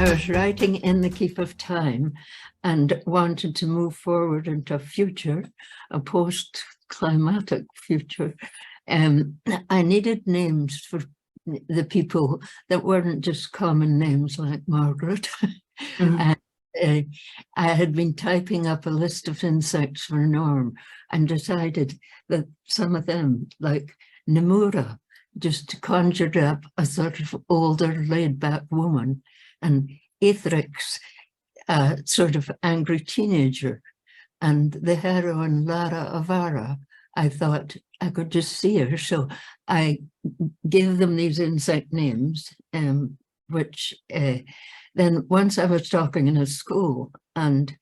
I was writing in the Keep of Time and wanted to move forward into a future, a post-climatic future. I needed names for the people that weren't just common names like Margaret. And I had been typing up a list of insects for Norm and decided that some of them, like Nemura, just conjured up a sort of older, laid-back woman, and Ethrix, a sort of angry teenager, and the heroine Lara Avara. I thought I could just see her, so I gave them these insect names, which then once I was talking in a school, and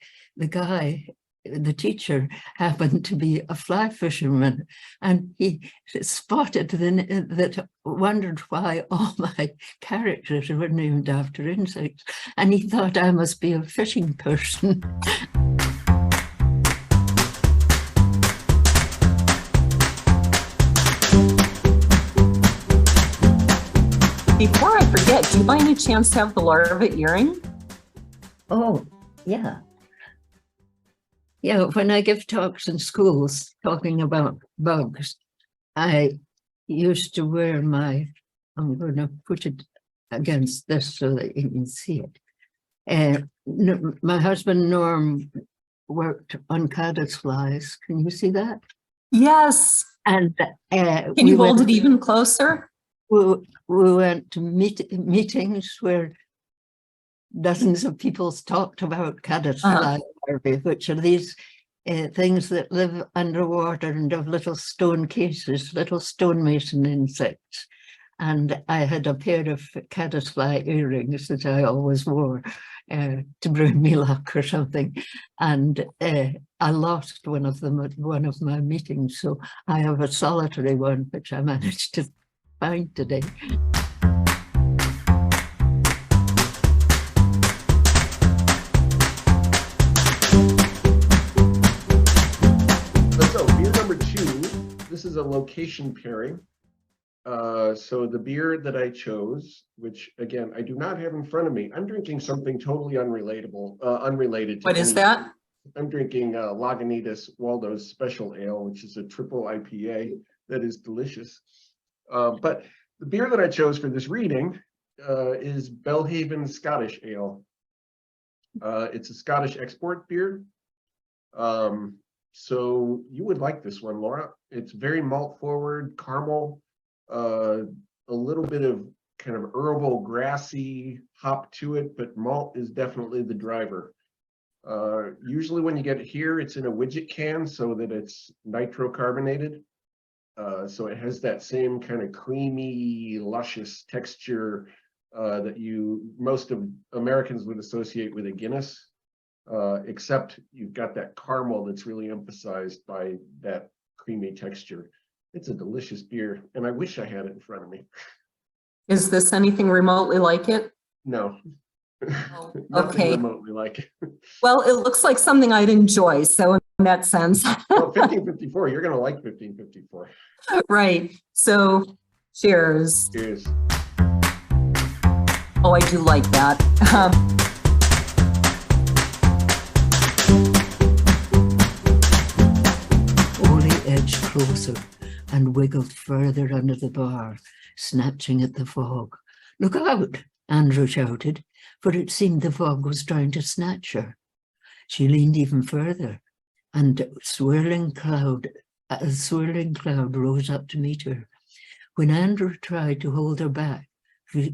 the teacher happened to be a fly fisherman, and he spotted that wondered why all my characters were named after insects, and he thought I must be a fishing person. Before I forget, do you by any chance have the larva earring? Oh, yeah. Yeah, when I give talks in schools talking about bugs, I used to wear I'm going to put it against this so that you can see it. My husband Norm worked on caddisflies. Can you see that? Yes. And can you hold it even closer? We went to meetings where dozens of people talked about caddisfly larvae, which are these things that live underwater and have little stone cases, little stonemason insects. And I had a pair of caddisfly earrings that I always wore to bring me luck or something. And I lost one of them at one of my meetings. So I have a solitary one, which I managed to find today. So beer number 2, this is a location pairing. So the beer that I chose, which again, I do not have in front of me, I'm drinking something totally unrelated. What is that? I'm drinking Lagunitas Waldo's Special Ale, which is a triple IPA that is delicious. But the beer that I chose for this reading is Belhaven Scottish Ale. It's a Scottish export beer. So you would like this one, Laura. It's very malt forward, caramel, a little bit of kind of herbal, grassy hop to it, but malt is definitely the driver. Usually when you get it here, it's in a widget can so that it's nitrocarbonated. So it has that same kind of creamy, luscious texture that most of Americans would associate with a Guinness, except you've got that caramel that's really emphasized by that creamy texture. It's a delicious beer, and I wish I had it in front of me. Is this anything remotely like it? No. Oh, Nothing okay. remotely like it. Well, it looks like something I'd enjoy, so in that sense. Well, 1554, you're going to like 1554. Right. So, cheers. Cheers. Oh, I do like that. Oli edged closer and wiggled further under the bar, snatching at the fog. "Look out!" Andrew shouted, for it seemed the fog was trying to snatch her. She leaned even further, and a swirling cloud rose up to meet her. When Andrew tried to hold her back,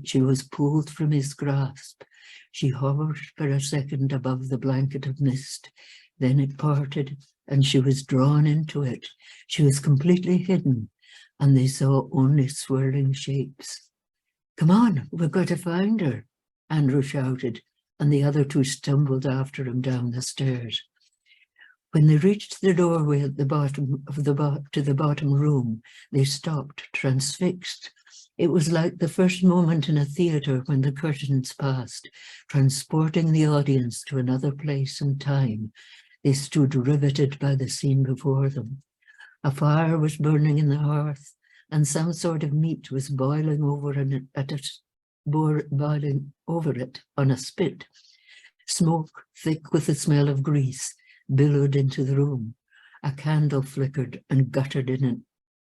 she was pulled from his grasp. She hovered for a second above the blanket of mist. Then it parted, and she was drawn into it. She was completely hidden, and they saw only swirling shapes. "Come on, we've got to find her," Andrew shouted, and the other two stumbled after him down the stairs. When they reached the doorway at the bottom of to the bottom room, they stopped, transfixed. It was like the first moment in a theatre when the curtains passed, transporting the audience to another place and time. They stood riveted by the scene before them. A fire was burning in the hearth, and some sort of meat was boiling over at boiling over it on a spit. Smoke, thick with the smell of grease, billowed into the room. A candle flickered and guttered in a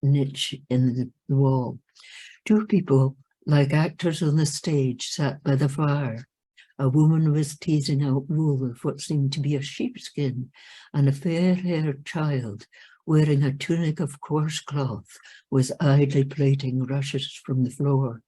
niche in the wall. Two people, like actors on the stage, sat by the fire. A woman was teasing out wool of what seemed to be a sheepskin, and a fair-haired child, wearing a tunic of coarse cloth, was idly plaiting rushes from the floor.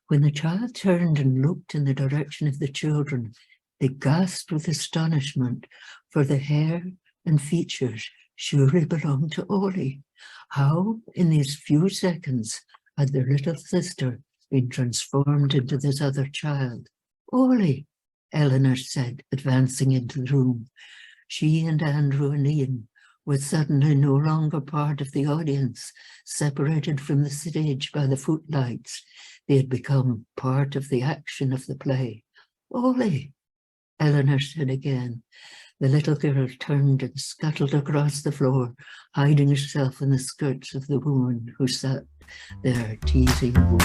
When the child turned and looked in the direction of the children, they gasped with astonishment, for the hair and features surely belonged to Ollie. How, in these few seconds, had their little sister been transformed into this other child? Ollie, Eleanor said, advancing into the room. She and Andrew and Ian were suddenly no longer part of the audience, separated from the stage by the footlights. They had become part of the action of the play. Ollie, Eleanor said again. The little girl turned and scuttled across the floor, hiding herself in the skirts of the woman who sat there teasing wool.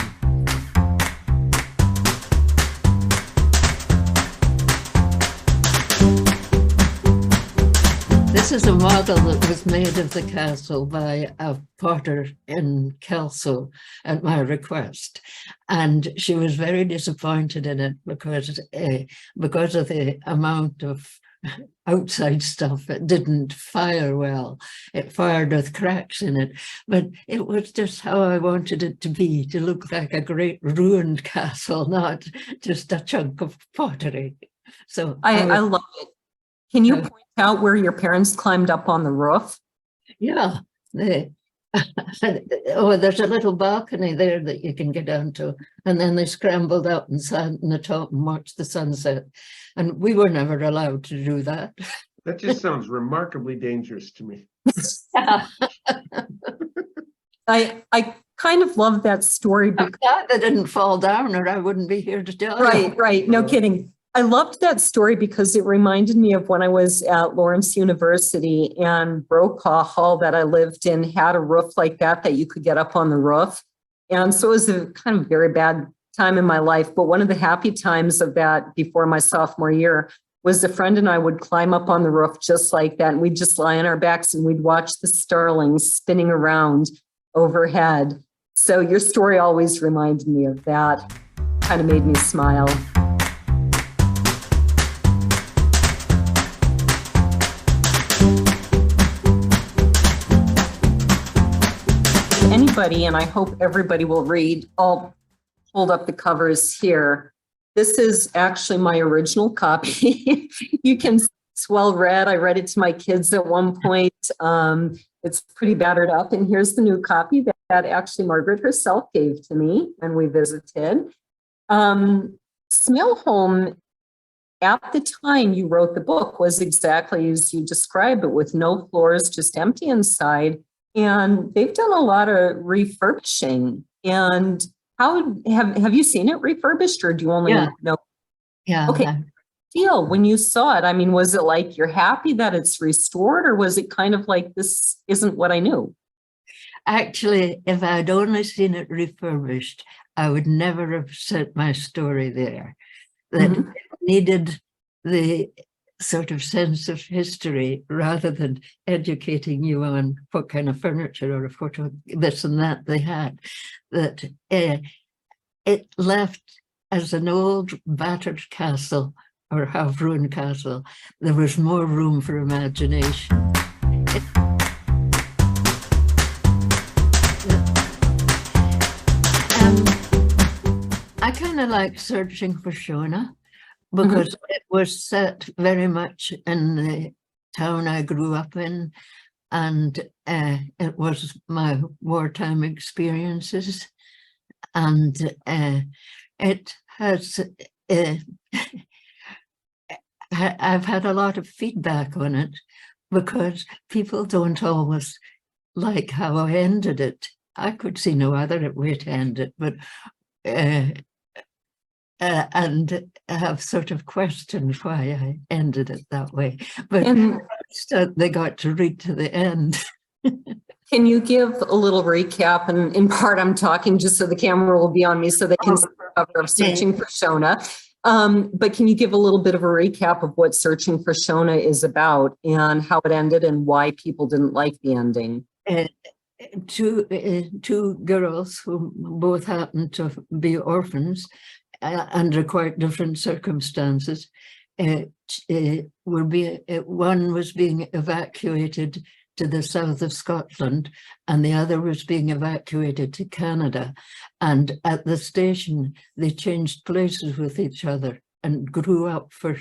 This is a model that was made of the castle by a potter in Kelso at my request. And she was very disappointed in it because of the amount of outside stuff. It didn't fire well. It fired with cracks in it. But it was just how I wanted it to be, to look like a great ruined castle, not just a chunk of pottery. So I love it. Can you point out where your parents climbed up on the roof? Yeah, there's a little balcony there that you can get onto, and then they scrambled out and sat on the top and watched the sunset. And we were never allowed to do that. That just sounds remarkably dangerous to me. I kind of love that story. I'm glad they didn't fall down, or I wouldn't be here to tell you. Right. No kidding. I loved that story because it reminded me of when I was at Lawrence University, and Brokaw Hall that I lived in had a roof like that you could get up on the roof. And so it was a kind of very bad time in my life. But one of the happy times of that before my sophomore year was a friend and I would climb up on the roof just like that. And we'd just lie on our backs and we'd watch the starlings spinning around overhead. So your story always reminded me of that. Kind of made me smile. Anybody, and I hope everybody will read, I'll hold up the covers here. This is actually my original copy. You can see it's well read. I read it to my kids at one point. It's pretty battered up. And here's the new copy that actually Margaret herself gave to me when we visited. Smale Home, at the time you wrote the book, was exactly as you described it, with no floors, just empty inside. And they've done a lot of refurbishing. And how have you seen it refurbished, or do you only know? Yeah. Okay. Deal. When you saw it, I mean, was it like you're happy that it's restored, or was it kind of like, this isn't what I knew? Actually, if I'd only seen it refurbished, I would never have set my story there. That it needed the sort of sense of history rather than educating you on what kind of furniture or what this and that they had. That it left as an old battered castle or half-ruined castle. There was more room for imagination. I kind of like Searching for Shona, because it was set very much in the town I grew up in, and it was my wartime experiences, and it has I've had a lot of feedback on it because people don't always like how I ended it. I could see no other way to end it, but and have sort of questioned why I ended it that way. But they got to read to the end. Can you give a little recap? And in part, I'm talking just so the camera will be on me so they can see cover of Searching for Shona. But can you give a little bit of a recap of what Searching for Shona is about and how it ended and why people didn't like the ending? Two girls who both happened to be orphans under quite different circumstances one was being evacuated to the south of Scotland and the other was being evacuated to Canada. And at the station, they changed places with each other and grew up for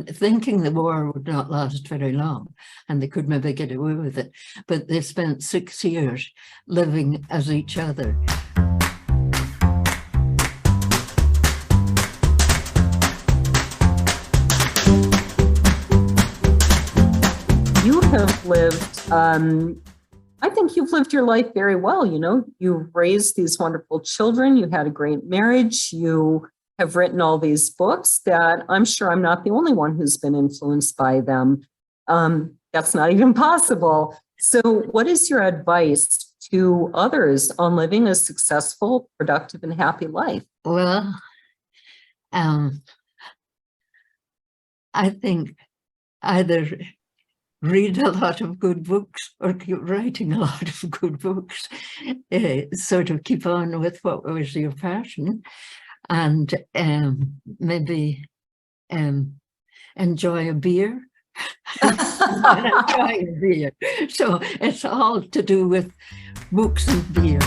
thinking the war would not last very long and they could maybe get away with it. But they spent 6 years living as each other. You have lived, I think you've lived your life very well. You know, you've raised these wonderful children. You had a great marriage. You have written all these books that I'm sure I'm not the only one who's been influenced by them. That's not even possible. So what is your advice to others on living a successful, productive, and happy life? Well, I think either read a lot of good books or keep writing a lot of good books, sort of keep on with what was your passion, and maybe enjoy a beer. Enjoy a beer. So it's all to do with books and beer.